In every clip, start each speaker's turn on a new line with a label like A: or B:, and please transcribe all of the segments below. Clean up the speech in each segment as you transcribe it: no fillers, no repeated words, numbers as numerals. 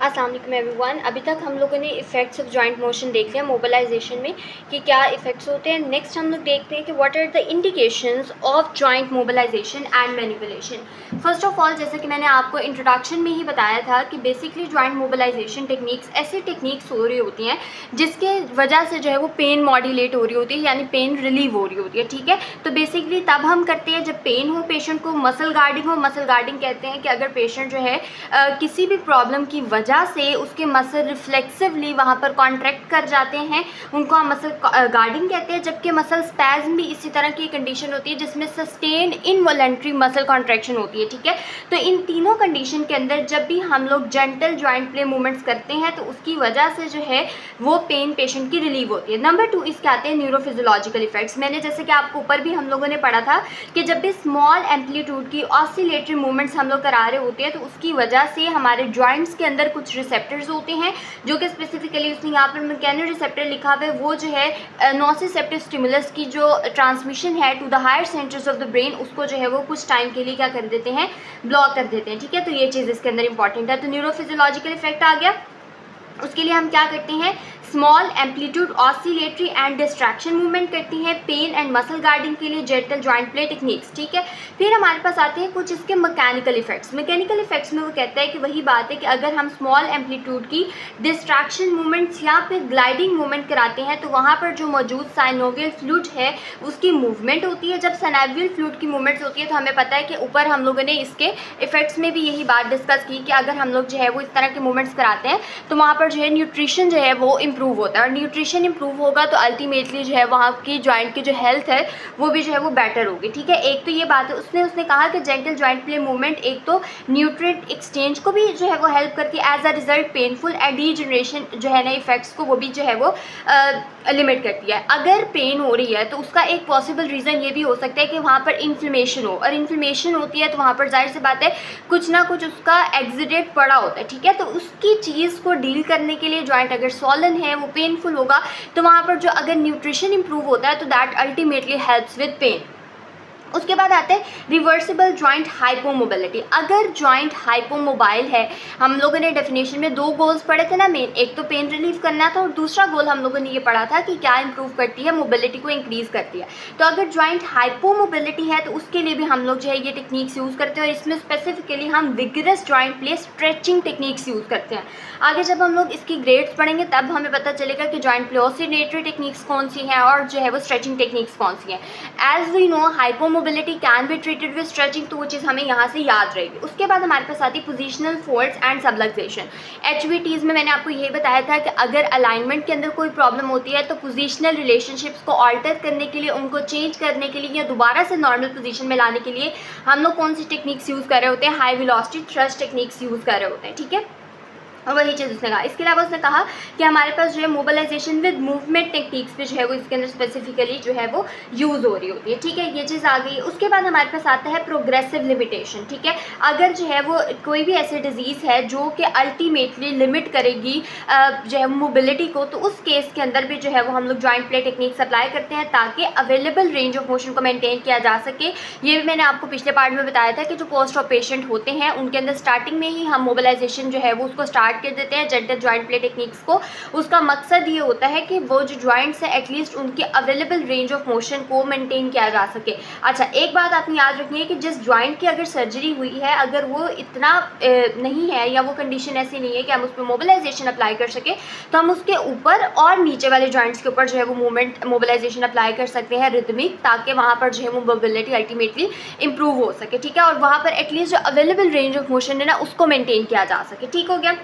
A: अस्सलाम वालेकुम एवरीवन। अभी तक हम लोगों ने इफ़ेक्ट्स ऑफ जॉइंट मोशन देख लिया मोबिलाइजेशन में कि क्या इफ़ेक्ट्स होते हैं। नेक्स्ट हम लोग देखते हैं कि what are the indications of joint mobilization and manipulation. First of all, जैसे कि मैंने आपको इंट्रोडक्शन में ही बताया था कि बेसिकली जॉइंट मोबिलाइजेशन टेक्निक्स ऐसी टेक्निक्स हो रही होती हैं जिसके वजह से जो है वो पेन मॉड्यूलेट हो रही होती है, यानी पेन रिलीव हो रही होती है। ठीक है, तो बेसिकली तब हम करते हैं जब पेन हो, पेशेंट को मसल गार्डिंग हो। मसल गार्डिंग कहते हैं कि अगर पेशेंट जो है किसी भी प्रॉब्लम की वजह से उसके मसल रिफ्लेक्सिवली वहाँ पर कॉन्ट्रैक्ट कर जाते हैं, उनको हम मसल गार्डिंग कहते हैं। जबकि मसल स्पैज़म भी इसी तरह की कंडीशन होती है जिसमें सस्टेन्ड इनवॉलंटरी मसल कॉन्ट्रैक्शन होती है। ठीक है, तो इन तीनों कंडीशन के अंदर जब भी हम लोग जेंटल जॉइंट प्ले मूवमेंट्स करते हैं तो उसकी वजह से जो है वो पेन पेशेंट की रिलीव होती है। नंबर 2 इसके आते हैं न्यूरोफिजियोलॉजिकल इफेक्ट्स। मैंने जैसे कि आपको ऊपर भी हम लोगों ने पढ़ा था कि जब भी स्मॉल एम्पलीट्यूड की ऑसिलेटरी मूवमेंट्स हम लोग करा रहे होते हैं तो उसकी वजह से हमारे जॉइंट्स के अंदर कुछ रिसेप्टर्स होते हैं जो कि स्पेसिफिकली उसने यहाँ पर मैकेनो रिसेप्टर लिखा हुआ है। वो जो है नोसिसेप्टिव स्टिमुलस की जो ट्रांसमिशन है to the higher centres of the brain, उसको जो है वो कुछ टाइम के लिए क्या कर देते हैं, ब्लॉक कर देते हैं। ठीक है, तो ये चीज़ इसके अंदर इंपॉर्टेंट है। तो न्यूरोफिजियोलॉजिकल इफेक्ट आ गया। उसके लिए हम क्या करते हैं, small amplitude oscillatory and distraction movement करती हैं पेन एंड मसल गार्डिंग के लिए जेंटल जॉइंट प्ले टेक्निक्स। ठीक है, फिर हमारे पास आते हैं कुछ इसके मैकेनिकल इफेक्ट्स। मैकेनिकल इफेक्ट्स में वो कहता है कि वही बात है कि अगर हम स्मॉल एम्पलीट्यूड की डिस्ट्रैक्शन मूवमेंट्स या फिर ग्लाइडिंग मूवमेंट कराते हैं तो वहाँ पर जो मौजूद साइनोवियल फ्लूइड है उसकी मूवमेंट होती है। जब साइनोवियल फ्लूइड की मूवमेंट्स होती है तो हमें पता है कि ऊपर हम लोगों ने इसके इफेक्ट्स में भी यही बात डिस्कस की कि अगर हम लोग जो है वो इस तरह के मूवमेंट्स कराते हैं तो वहाँ पर जो है न्यूट्रिशन जो है वो इम्प्रूव होता है, और न्यूट्रिशन इम्प्रूव होगा तो अल्टीमेटली जो है वहाँ की जॉइंट की जो हेल्थ है वो भी जो है वो बेटर होगी। ठीक है, एक तो ये बात है। उसने कहा कि जेंटल जॉइंट प्ले मूवमेंट एक तो न्यूट्रिएंट एक्सचेंज को भी जो है वो हेल्प करती है, as a result painful and degeneration जो है ना इफेक्ट्स को वो भी जो है वो लिमिट करती है। अगर पेन हो रही है तो उसका एक पॉसिबल रीज़न ये भी हो सकता है कि वहाँ पर इन्फ्लेमेशन हो, और इन्फ्लेमेशन होती है तो वहाँ पर जाहिर सी बात है कुछ ना कुछ उसका एक्सीडेंट पड़ा होता है। ठीक है, तो उसकी चीज़ को डील करने के लिए जॉइंट अगर सॉलन है, वो पेनफुल होगा, तो वहाँ पर जो अगर न्यूट्रिशन इंप्रूव होता है तो that ultimately helps with pain. उसके बाद आते हैं रिवर्सिबल जॉइंट हाइपोमोबिलिटी। अगर जॉइंट हाइपोमोबाइल है, हम लोगों ने डेफिनेशन में 2 गोल्स पढ़े थे ना मेन, एक तो पेन रिलीफ करना था और दूसरा गोल हम लोगों ने ये पढ़ा था कि क्या इंप्रूव करती है, मोबिलिटी को इंक्रीज़ करती है। तो अगर जॉइंट हाइपोमोबिलिटी है तो उसके लिए भी हम लोग जो है ये टेक्निक्स यूज़ करते हैं, और इसमें स्पेसिफिकली हम vigorous joint play stretching techniques use करते हैं। आगे जब हम लोग इसकी ग्रेड्स पढ़ेंगे तब हमें पता चलेगा कि जॉइंट प्ले ऑसिलेटरी टेक्निक्स कौन सी हैं और जो है वो स्ट्रेचिंग टेक्निक्स कौन सी हैं। As we know hypomobility can be treated with stretching, तो वो चीज़ हमें यहाँ से याद रहेगी। उसके बाद हमारे पास आती है positional folds and subluxation. HVTs में मैंने आपको ये बताया था कि अगर अलाइनमेंट के अंदर कोई प्रॉब्लम होती है तो पोजिशनल रिलेशनशिप्स को ऑल्टर करने के लिए, उनको चेंज करने के लिए या दोबारा से नॉर्मल पोजीशन में लाने के लिए हम लोग कौन सी टेक्निक्स यूज़ कर रहे होते हैं, high velocity thrust techniques use कर रहे होते हैं। ठीक है, और वही चीज़ उसने कहा। इसके अलावा उसने कहा कि हमारे पास जो है मोबिलाइजेशन विद मूवमेंट टेक्निक्स पे जो है वो इसके अंदर स्पेसिफिकली जो है वो यूज़ हो रही होती है। ठीक है, ये चीज़ आ गई। उसके बाद हमारे पास आता है प्रोग्रेसिव लिमिटेशन। ठीक है, अगर जो है वो कोई भी ऐसी डिजीज़ है जो कि अल्टीमेटली लिमिट करेगी जो है मोबिलिटी को, तो उस केस के अंदर भी जो है वो हम लोग जॉइंट प्ले टेक्निक्स अप्लाई करते हैं ताकि अवेलेबल रेंज ऑफ मोशन को मेनटेन किया जा सके। ये भी मैंने आपको पिछले पार्ट में बताया था कि जो पोस्ट ऑफ पेशेंट होते हैं उनके अंदर स्टार्टिंग में ही हम मोबिलाइजेशन जो है वो उसको स्टार्ट कर देते हैं जेंटल जॉइंट प्ले टेक्निक्स को। उसका मकसद ये होता है कि वो जो जॉइंट्स है एटलीस्ट उनकी अवेलेबल रेंज ऑफ मोशन को मेंटेन किया जा सके। अच्छा, एक बात आपने याद रखनी है कि जिस जॉइंट की अगर सर्जरी हुई है, अगर वो इतना नहीं है या वो कंडीशन ऐसी नहीं है कि हम उस पर मोबिलाइजेशन अप्लाई कर सके, तो हम उसके ऊपर और नीचे वाले जॉइंट्स के ऊपर जो है वो मूवमेंट मोबिलाइजेशन अप्लाई कर सकते हैं रिदमिक, ताकि वहाँ पर जो है वो मोबिलिटी अल्टीमेटली इंप्रूव हो सके। ठीक है, और वहाँ पर एटलीस्ट जो अवेलेबल रेंज ऑफ मोशन है ना उसको मेंटेन किया जा सके। ठीक हो गया।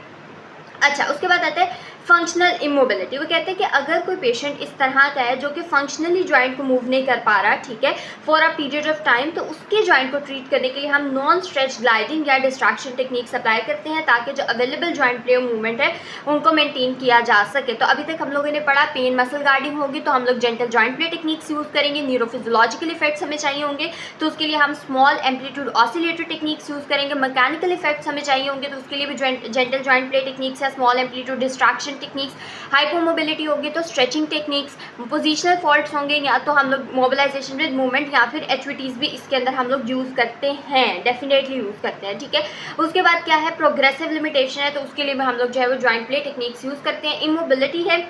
A: अच्छा, उसके बाद आता है फंक्शनल इमोबिलिटी। वो कहते हैं कि अगर कोई पेशेंट इस तरह का है जो कि फंक्शनली जॉइंट को मूव नहीं कर पा रहा, ठीक है, for a period of time, तो उसके जॉइंट को ट्रीट करने के लिए हम नॉन स्ट्रेच ग्लाइडिंग या डिस्ट्रैक्शन टेक्निक्स अप्लाई करते हैं ताकि जो अवेलेबल जॉइंट प्ले मूवमेंट है उनको मेंटेन किया जा सके। तो अभी तक हम लोगों ने पढ़ा पेन मसल गार्डिंग होगी तो हम लोग gentle joint play techniques use करेंगे। न्यूरोफिजियोलॉजिकल इफेक्ट्स हमें चाहिए होंगे तो उसके लिए हम small amplitude oscillatory techniques use करेंगे। मैकेनिकल इफेक्ट्स हमें चाहिए होंगे तो उसके लिए भी जेंटल जॉइंट प्ले टेक्निक्स या small amplitude distraction distraction techniques, hypomobility होगी तो स्ट्रेचिंग टेक्निक्स, पोजिशनल फॉल्ट्स होंगे या तो हम लोग मोबिलाइजेशन विद मूवमेंट या फिर HVTs भी इसके अंदर हम लोग यूज़ करते हैं, डेफिनेटली यूज़ करते हैं, ठीक है। उसके बाद क्या है, प्रोग्रेसिव लिमिटेशन है, तो उसके लिए भी हम लोग जो है वो जॉइंट प्ले टेक्निक्स यूज़ करते हैं। इमोबिलिटी है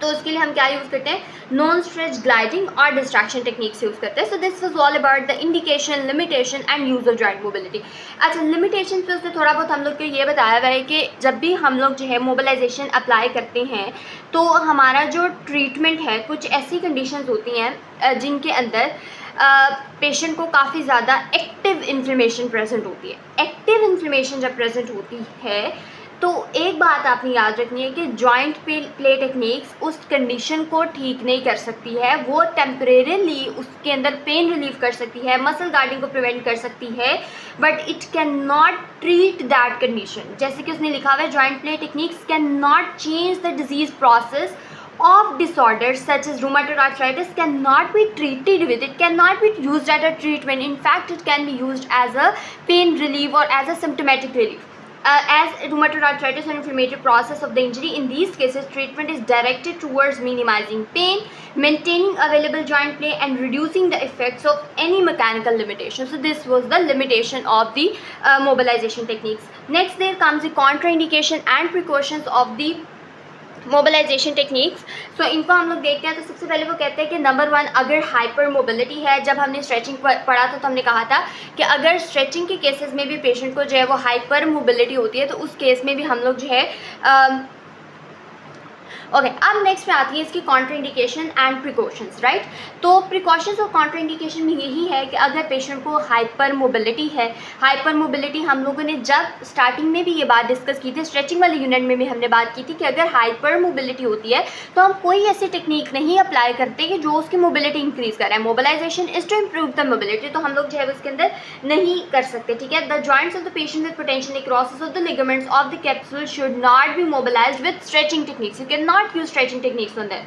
A: तो उसके लिए हम क्या यूज़ करते हैं, नॉन स्ट्रेच ग्लाइडिंग और डिस्ट्रैक्शन टेक्निक्स यूज़ करते हैं। So this was all about the indication, limitation and use of joint mobility. अच्छा, लिमिटेशन पे उसने थोड़ा बहुत हम लोग को ये बताया हुआ है कि जब भी हम लोग जो है मोबिलाइजेशन अप्लाई करते हैं तो हमारा जो ट्रीटमेंट है, कुछ ऐसी कंडीशंस होती हैं जिनके अंदर पेशेंट को काफ़ी ज़्यादा एक्टिव इन्फ्लेमेशन प्रेजेंट होती है। एक्टिव इन्फ्लेमेशन जब प्रेजेंट होती है तो एक बात आपने याद रखनी है कि जॉइंट प्ले टेक्निक्स उस कंडीशन को ठीक नहीं कर सकती है, वो टेम्परेरीली उसके अंदर पेन रिलीव कर सकती है, मसल गार्डिंग को प्रिवेंट कर सकती है, but it can not treat that condition. जैसे कि उसने लिखा हुआ है, joint play techniques can not change the disease process of disorders such as rheumatoid arthritis, cannot be treated with it, cannot be used as a treatment. In fact, it can be used as a pain relief or as a symptomatic relief. As rheumatoid arthritis and inflammatory process of the injury, in these cases treatment is directed towards minimizing pain, maintaining available joint play and reducing the effects of any mechanical limitation. So this was the limitation of the mobilization techniques. Next there comes the contraindication and precautions of the mobilization techniques. So इनको हम लोग देखते हैं तो सबसे पहले वो कहते हैं कि नंबर 1, अगर हाइपर मोबिलिटी है, जब हमने स्ट्रेचिंग पढ़ा था तो हमने कहा था कि अगर स्ट्रेचिंग के केसेस में भी पेशेंट को जो है वो हाइपर मोबिलिटी होती है तो उस केस में भी हम लोग जो है ओके अब नेक्स्ट में आती है इसकी कॉन्ट्राइंडिकेशन एंड प्रिकॉशंस, राइट। तो प्रिकॉशंस और कॉन्ट्राइंडिकेशन में यही है कि अगर पेशेंट को हाइपर मोबिलिटी है, हाइपर मोबिलिटी हम लोगों ने जब स्टार्टिंग में भी ये बात डिस्कस की थी, स्ट्रेचिंग वाले यूनिट में भी हमने बात की थी कि अगर हाइपर मोबिलिटी होती है तो हम कोई ऐसी टेक्निक नहीं अप्लाई करते कि जो उसकी मोबिलिटी इंक्रीज़ करे। Mobilization is to improve the mobility, तो हम लोग जो है उसके अंदर नहीं कर सकते, ठीक है। The joints of the patient with potential necrosis of the ligaments of the capsule should not be mobilised with stretching techniques, you can not use stretching techniques on them.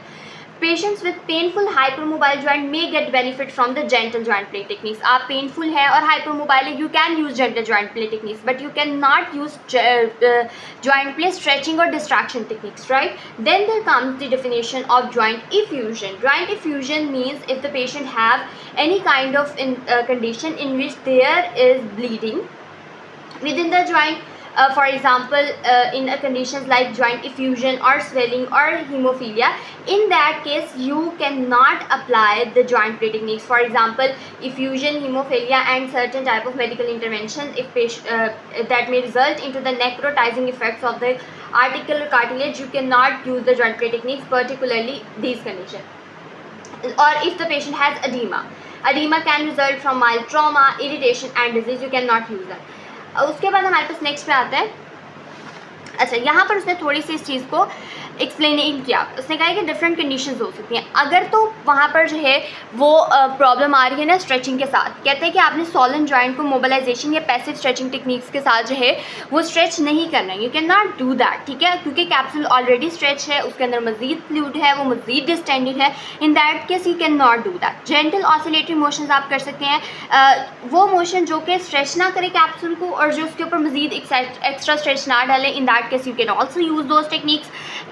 A: Patients with painful hypermobile joint may get benefit from the gentle joint play techniques. आप painful है और hypermobile है, you can use gentle joint play techniques, but you cannot use joint play stretching or distraction techniques, right? Then there comes the definition of joint effusion. Joint effusion means if the patient have any kind of condition in which there is bleeding within the joint. For example, in conditions like joint effusion or swelling or hemophilia, in that case you cannot apply the joint play techniques. For example, effusion, hemophilia and certain type of medical interventions if that may result into the necrotizing effects of the articular cartilage, you cannot use the joint play techniques, particularly these conditions. Or if the patient has edema, edema can result from mild trauma, irritation and disease, you cannot use that. उसके बाद हमारे पास next पे आता है, अच्छा यहाँ पर उसने थोड़ी सी इस चीज़ को एक्सप्लेन किया। उसने कहा कि डिफरेंट कंडीशंस हो सकती हैं। अगर तो वहाँ पर जो है वो प्रॉब्लम आ रही है ना स्ट्रेचिंग के साथ, कहते हैं कि आपने सॉलन जॉइंट को मोबिलाइजेशन या पैसिव स्ट्रेचिंग टेक्निक्स के साथ जो है वो स्ट्रेच नहीं करना है, you can not do that, ठीक है, क्योंकि कैप्सूल ऑलरेडी स्ट्रेच है, उसके अंदर मजीद फ्लूइड है, वो मजीद डिस्टेंडेड है। In that case you can not do that. Gentle oscillatory motions आप कर सकते हैं, वो मोशन जो कि स्ट्रेच ना करे कैप्सूल को और जो उसके ऊपर मजीद एक्स्ट्रा स्ट्रेच ना डाले, in that case you can also use those techniques.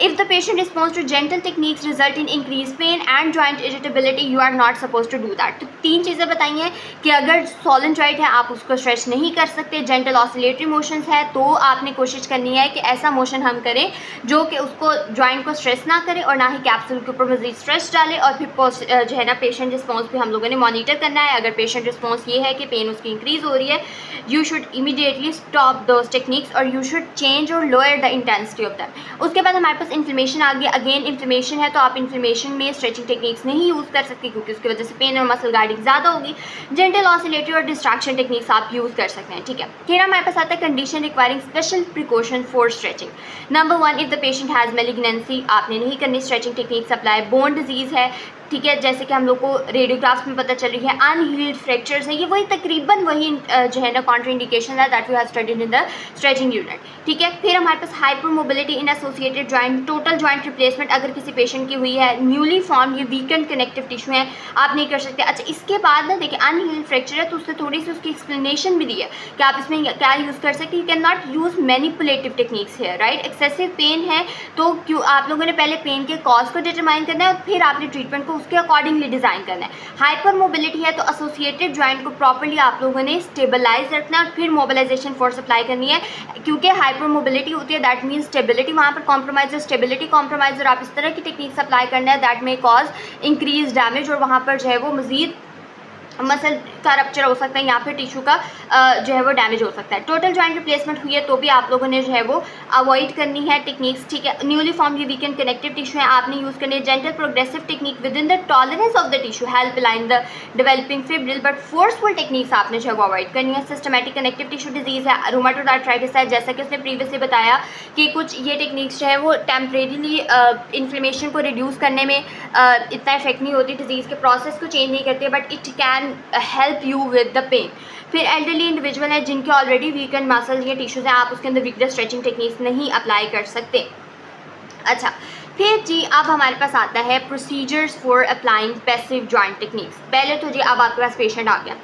A: If the patient responds to gentle techniques result in increased pain and joint irritability, you are not supposed to do that. तो 3 चीज़ें बताई हैं कि अगर सॉलन joint है आप उसको stretch नहीं कर सकते, जेंटल ऑसिलेटरी मोशंस है तो आपने कोशिश करनी है कि ऐसा मोशन हम करें जो कि उसको जॉइंट को स्ट्रेस ना करे और ना ही कैप्सूल के ऊपर मजीद स्ट्रेस डाले। और फिर जो है ना पेशेंट रिस्पॉन्स भी हम लोगों ने मॉनिटर करना है। अगर पेशेंट रिस्पॉन्स ये है कि पेन उसकी इंक्रीज़ हो रही है, you should immediately stop those techniques और यू शुड चेंज और lower the intensity of that. उसके बाद हमारे पास इन्फ्लेमेशन आ गया। अगेन इन्फ्लेमेशन है तो आप इन्फ्लेमेशन में स्ट्रेचिंग टेक्निक्स नहीं यूज़ कर सकते क्योंकि उसकी वजह से पेन और मसल गार्डिंग ज़्यादा होगी। जेंटल ऑसिलेटरी और डिस्ट्रैक्शन टेक्निक्स आप यूज़ कर सकते हैं, ठीक है। फिर हमारे पास आता है condition requiring special precaution for stretching. Number 1, if the patient has malignancy, आपने नहीं करनी stretching techniques apply. Bone disease है, ठीक है, जैसे कि हम लोग को रेडियोग्राफ्स में पता चल रही है अनहील्ड फ्रैक्चर्स है, ये वही तकरीबन वही जो है ना कॉन्ट्रा इंडिकेशन है that we have studied in the stretching unit. ठीक है, फिर हमारे पास hypermobility in associated joint, total joint replacement अगर किसी पेशेंट की हुई है, न्यूली फॉर्म ये वीकेंड कनेक्टिव टिश्यू है, आप नहीं कर सकते। अच्छा, इसके बाद ना देखिए अनहील्ड फ्रैक्चर है तो उससे थोड़ी सी उसकी एक्सप्लेनेशन भी दी है कि आप इसमें क्या यूज़ कर सकते हैं। You can not use manipulative techniques है, राइट। एक्सेसिव पेन है तो क्यों आप लोगों ने पहले पेन के कॉज को डिटरमाइन करना है और फिर आपने ट्रीटमेंट को उसके अकॉर्डिंगली डिज़ाइन करना है। हाइपर मोबिलिटी है तो एसोसिएटेड जॉइंट को प्रॉपर्ली आप लोगों ने स्टेबलाइज रखना है और फिर मोबिलाइजेशन फोर्स अप्लाई करनी है, क्योंकि हाइपर मोबिलिटी होती है दैट मीन्स स्टेबिलिटी वहाँ पर कॉम्प्रोमाइज है, स्टेबिलिटी कॉम्प्रोमाइज, और आप इस तरह की टेक्निक्स अप्लाई करना है that may cause increase damage, और वहाँ पर जो है वो मजीद मसल का रप्चर हो सकता है या फिर टिश्यू का जो है वो डैमेज हो सकता है। टोटल जॉइंट रिप्लेसमेंट हुई है तो भी आप लोगों ने जो है वो अवॉइड करनी है टेक्निक्स। ठीक है, न्यूली फॉर्म ये वीकेंड कनेक्टिव टिश्यू है, आपने यूज़ करनी है gentle progressive technique with in the tolerance of the tissue, help line the developing fibril, but forceful techniques आपने जो है वो अवॉइड करनी है। सिस्टमेटिक कनेक्टिव टिश्यू डिजीज़ है, रूमेटॉइड आर्थराइटिस है, जैसा कि उसने प्रीवियसली बताया कि कुछ ये टेक्निक्स जो है वो टेम्परेरीली इन्फ्लेमेशन को रिड्यूस करने में इतना इफेक्ट नहीं होती, डिजीज़ के प्रोसेस को चेंज नहीं करती, but it can help you with the pain. फिर एल्डरली इंडिविजुअल है जिनके ऑलरेडी वीकेंड मसल्स या टिश्यूज हैं, आप उसके अंदर विगरस स्ट्रेचिंग टेक्निक्स नहीं अप्लाई कर सकते। अच्छा, फिर जी अब हमारे पास आता है procedures for applying passive joint techniques. पहले तो जी अब आपके पास पेशेंट आ गया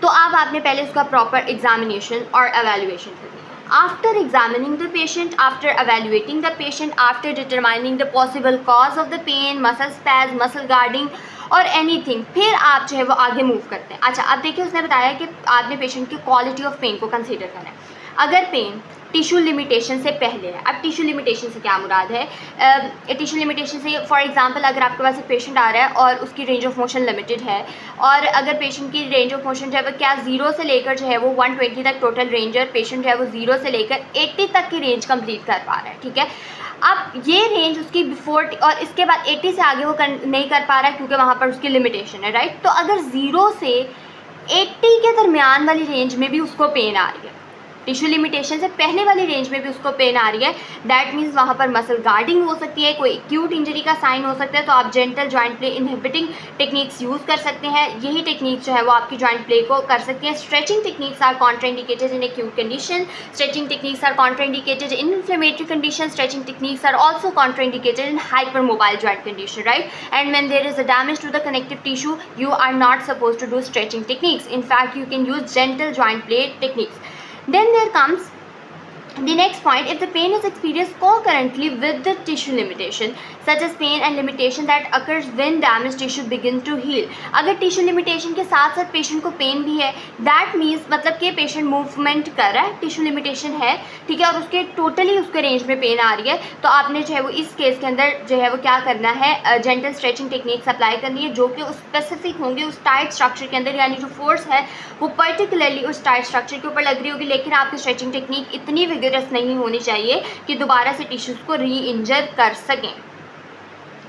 A: तो अब आपने पहले उसका प्रॉपर एग्जामिनेशन और एवेल्युएशन करनी है। After examining the patient, after evaluating the patient, after determining the possible cause of the pain, muscle spasm, muscle guarding और एनीथिंग, फिर आप जो है वो आगे मूव करते हैं। अच्छा, अब देखिए उसने बताया कि आपने पेशेंट की क्वालिटी ऑफ पेन को कंसीडर करना है। अगर पेन टिश्यू लिमिटेशन से पहले है, अब टिश्यू लिमिटेशन से क्या मुराद है? टिश्यू लिमिटेशन से फॉर एग्जांपल अगर आपके पास एक पेशेंट आ रहा है और उसकी रेंज ऑफ मोशन लिमिटेड है, और अगर पेशेंट की रेंज ऑफ मोशन जो है वो क्या 0 से लेकर जो है वो 120 तक टोटल रेंज है, पेशेंट जो है वो 0 से लेकर 80 तक की रेंज कंप्लीट कर पा रहा है। ठीक है, अब ये रेंज उसकी बिफोर और इसके बाद 80 से आगे वो नहीं कर पा रहा है क्योंकि वहाँ पर उसकी लिमिटेशन है, राइट। तो अगर 0 से 80 के दरमियान वाली रेंज में भी उसको पेन आ रही है, टिश्यू लिमिटेशन से पहले वाली रेंज में भी उसको पेन आ रही है, दैट मीन्स वहाँ पर मसल गार्डिंग हो सकती है, कोई एक्यूट इंजरी का साइन हो सकता है, तो आप gentle joint play inhibiting techniques use कर सकते हैं। यही टेक्निक जो है वो आपकी जॉइंट प्ले को कर सकती हैं। Stretching techniques are contraindicated in acute condition, stretching techniques are contraindicated in inflammatory condition, stretching techniques are also contraindicated in hyper mobile joint condition, right. And when there is a damage to the connective tissue you are not supposed to do stretching techniques. In fact, you can use gentle joint play techniques. Then there comes the next point, if the pain is experienced concurrently with the tissue limitation, such as pain and limitation that occurs when damaged tissue begin to heal. अगर tissue limitation के साथ साथ patient को pain भी है, that means मतलब कि patient movement कर रहा है, tissue limitation है, ठीक है, और उसके totally उसके range में pain आ रही है, तो आपने जो है वो इस केस के अंदर जो है वो क्या करना है, gentle stretching techniques अप्लाई करनी है जो कि उस स्पेसिफिक होंगे उस टाइट स्ट्रक्चर के अंदर, यानी जो फोर्स है वो पर्टिकुलरली उस टाइट स्ट्रक्चर के ऊपर लग रही होगी, लेकिन आपकी स्ट्रेचिंग टेक्निक इतनी विगरस नहीं होनी चाहिए कि दोबारा से टिश्यूज़ को री इंजर कर सकें।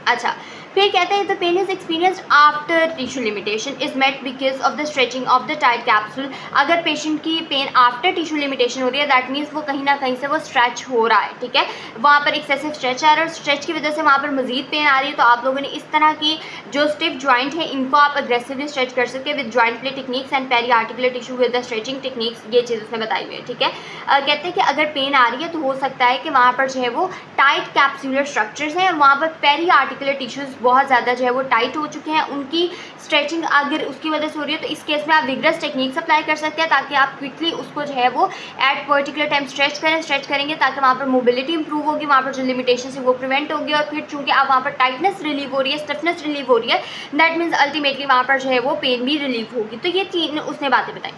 A: अच्छा, फिर कहते हैं the pain is experienced after tissue limitation is met because of the stretching of the tight capsule. अगर पेशेंट की पेन आफ्टर टिश्यू लिमिटेशन हो रही है, दैट मीन्स वो कहीं ना कहीं से वो स्ट्रेच हो रहा है, ठीक है, वहाँ पर एक्सेसिव स्ट्रेच आ रहा है और स्ट्रेच की वजह से वहाँ पर मजीद पेन आ रही है। तो आप लोगों ने इस तरह की जो स्टिफ जॉइंट है इनको आप अग्रेसिवली स्ट्रेच कर सकते हैं with joint play techniques and peri articular tissue with the stretching techniques, ये चीज़ उसने बताई हुई है, ठीक है। कहते हैं कि अगर पेन आ रही है तो हो सकता है कि वहाँ पर जो है वो टाइट कैप्सूलर स्ट्रक्चर्स हैं और वहाँ पर पेरी आर्टिकुलर टिश्यूज़ बहुत ज़्यादा जो है वो टाइट हो चुके हैं, उनकी स्ट्रेचिंग अगर उसकी वजह से हो रही है तो इस केस में आप विगरस टेक्निक्स अप्लाई कर सकते हैं ताकि आप क्विकली उसको जो है वो एट पर्टिकुलर टाइम स्ट्रेच करेंगे ताकि वहाँ पर मोबिलिटी इंप्रूव होगी, वहाँ पर जो लिमिटेशन है वो प्रिवेंट होगी, और फिर चूँकि आप वहाँ पर टाइटनेस रिलीव हो रही है, स्टिफनेस रिलीव हो रही है, दैट मीन्स अल्टीमेटली वहाँ पर जो है वो पेन भी रिलीव होगी। तो ये तीन उसने बातें बताई।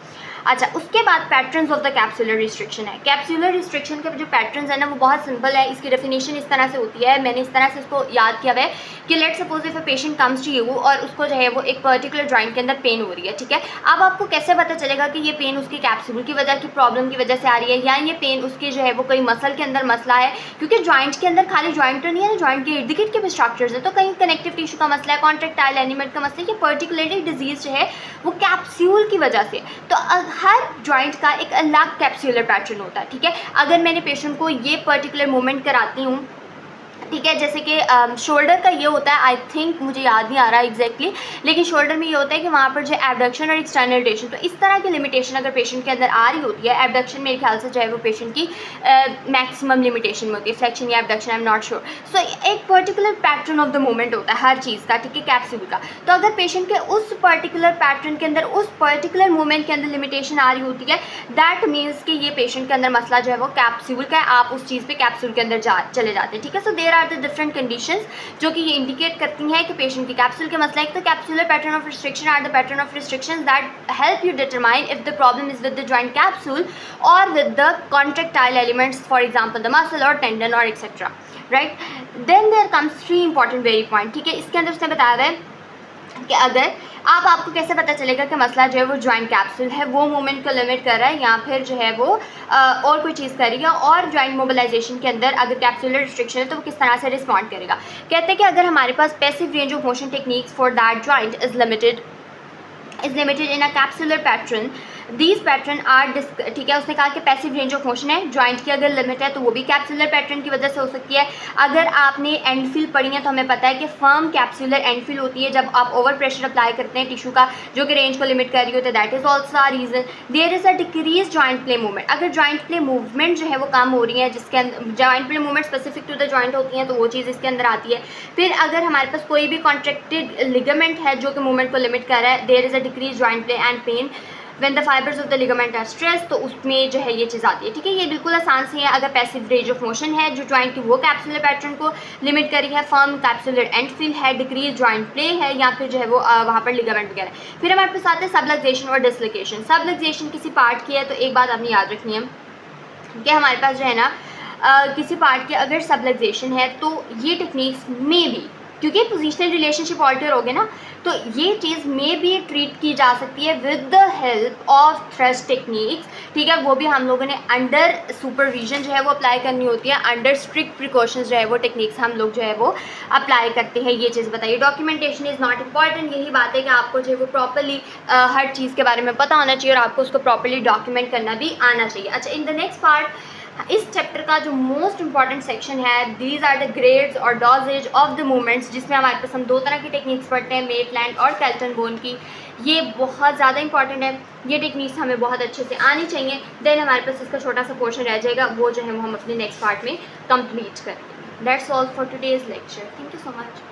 A: अच्छा, उसके बाद patterns of the capsular restriction है। कैप्सुलर रिस्ट्रिक्शन के जो पैटर्न्स है ना वो बहुत सिंपल है, इसकी डेफिनेशन इस तरह से होती है, मैंने इस तरह से इसको याद किया हुआ है कि let suppose if a patient comes to you और उसको जो है वो एक पर्टिकुलर जॉइंट के अंदर पेन हो रही है, ठीक है। अब आपको कैसे पता चलेगा कि ये पेन उसकी कैप्सूल की वजह की प्रॉब्लम की वजह से आ रही है या ये पेन उसके जो है वो कोई मसल के अंदर मसला है, क्योंकि जॉइंट के अंदर खाली जॉइंट तो नहीं है ना, जॉइंट के इर्द गिर्द के भी स्ट्रक्चर्स हैं, तो कहीं कनेक्टिव टिश्यू का मसला है, कॉन्ट्रैक्टाइल एलिमेंट का मसला है, ये पर्टिकुलरली डिजीज जो है वो कैप्सूल की वजह से। तो हर जॉइंट का एक अलग कैप्सूलर पैटर्न होता है, ठीक है। अगर मैंने पेशेंट को ये पर्टिकुलर मूवमेंट कराती हूँ ठीक है। जैसे कि शोल्डर का ये होता है, आई थिंक मुझे याद नहीं आ रहा एग्जैक्टली, लेकिन शोल्डर में ये होता है कि वहाँ पर जो एबडक्शन और एक्सटर्नल रोटेशन, तो इस तरह की लिमिटेशन अगर पेशेंट के अंदर आ रही होती है, एबडक्शन मेरे ख्याल से जो है वो पेशेंट की मैक्सिमम लिमिटेशन में होती है, फ्लेक्शन या abduction I am not sure. So एक particular pattern of the movement होता है हर चीज़ का, ठीक है, कैप्सूल का। तो अगर पेशेंट के उस पर्टिकुलर पैटर्न के अंदर, उस पर्टिकुलर मूवमेंट के अंदर लिमिटेशन आ रही होती है, दैट मीन्स कि ये पेशेंट के अंदर मसला जो है वो कैप्सूल का है, आप उस चीज़ पे कैप्सूल के अंदर चले जाते हैं, ठीक है। So there are the different conditions जो कि ये इंडिकेट करती हैं कि पेशेंट की कैप्सूल के मसला। एक तो capsular pattern of restriction are the pattern of restrictions that help you determine if the problem is with the joint capsule और with the contractile elements, for example the muscle और tendon और etcetera, right. Then there comes 3 important very point, ठीक है। इसके अंदर उसने बताया हुआ है कि अगर आपको कैसे पता चलेगा कि मसला जो है वो जॉइंट कैप्सूल है, वो मूवमेंट को लिमिट कर रहा है या फिर जो है वो और कोई चीज़ करेगा, और जॉइंट मोबिलाइजेशन के अंदर अगर कैप्सूलर रिस्ट्रिक्शन है तो वो किस तरह से रिस्पॉन्ड करेगा। कहते हैं कि अगर हमारे पास passive range of motion techniques for that joint is limited in a capsular pattern, these pattern are ठीक है। उसने कहा कि पैसिव रेंज ऑफ मोशन है, जॉइंट की अगर लिमिट है तो वो भी कैप्सूलर पैटर्न की वजह से हो सकती है। अगर आपने एंडफिल पढ़ी है तो हमें पता है कि फर्म कैप्सूलर एंडफिल होती है जब आप ओवर प्रेशर अप्लाई करते हैं टिश्यू का, जो कि रेंज को लिमिट कर रही होती है, that is also a reason. There is a decrease joint play movement, अगर जॉइंट प्ले मूवमेंट जो है वो कम हो रही है, जिसके अंदर joint play movement specific to the joint होती हैं, तो वो चीज़ इसके अंदर आती है। फिर अगर हमारे पास कोई भी कॉन्ट्रैक्टेड लिगामेंट है जो कि मूवमेंट को लिमिट कर रहा है, there is a decrease joint play and pain when the fibres of the ligament are stress, तो उसमें जो है ये चीज़ आती है, ठीक है। ये बिल्कुल आसान सी है। अगर पैसिव रेंज ऑफ मोशन है जो जॉइंट की वो कैप्सूलर पैटर्न को लिमिट करी है, फर्म कैप्सूलर एंडफिल है, डिक्रीज जॉइंट प्ले है, या फिर जो है वो वहाँ पर लिगामेंट वगैरह। फिर हमारे पास आते हैं सबलक्सेशन और डिसलोकेशन। सबलक्सेशन किसी पार्ट की है तो एक बात आपने याद रखनी है कि हमारे पास जो है ना किसी पार्ट के अगर सबलक्सेशन है तो ये टेक्निक्स में भी, क्योंकि पोजिशनल रिलेशनशिप ऑल्टर हो गए ना, तो ये चीज़ में भी ट्रीट की जा सकती है with the help of thrust techniques, ठीक है। वो भी हम लोगों ने अंडर सुपरविजन जो है वो अप्लाई करनी होती है, अंडर स्ट्रिक्ट प्रिकॉशंस जो है वो टेक्निक्स हम लोग जो है वो अप्लाई करते हैं। ये चीज़ बताइए, डॉक्यूमेंटेशन इज़ नॉट इम्पॉर्टेंट। यही बात है कि आपको जो है वो प्रॉपरली हर चीज़ के बारे में पता होना चाहिए और आपको उसको प्रॉपरली डॉक्यूमेंट करना भी आना चाहिए। अच्छा, इन द नेक्स्ट पार्ट, इस चैप्टर का जो मोस्ट इंपॉर्टेंट सेक्शन है, दीज आर द ग्रेड्स और डोजेज ऑफ द मूवमेंट्स, जिसमें हमारे पास हम 2 तरह की टेक्निक्स पढ़ते हैं, मेटलैंड और कैल्टन बोन की। ये बहुत ज़्यादा इंपॉर्टेंट है, ये टेक्निक्स हमें बहुत अच्छे से आनी चाहिए। देन हमारे पास इसका छोटा सा पोर्शन रह जाएगा, वो जो है वो हम अपने नेक्स्ट पार्ट में कंप्लीट करेंगे। That's all for today's lecture. Thank you so much.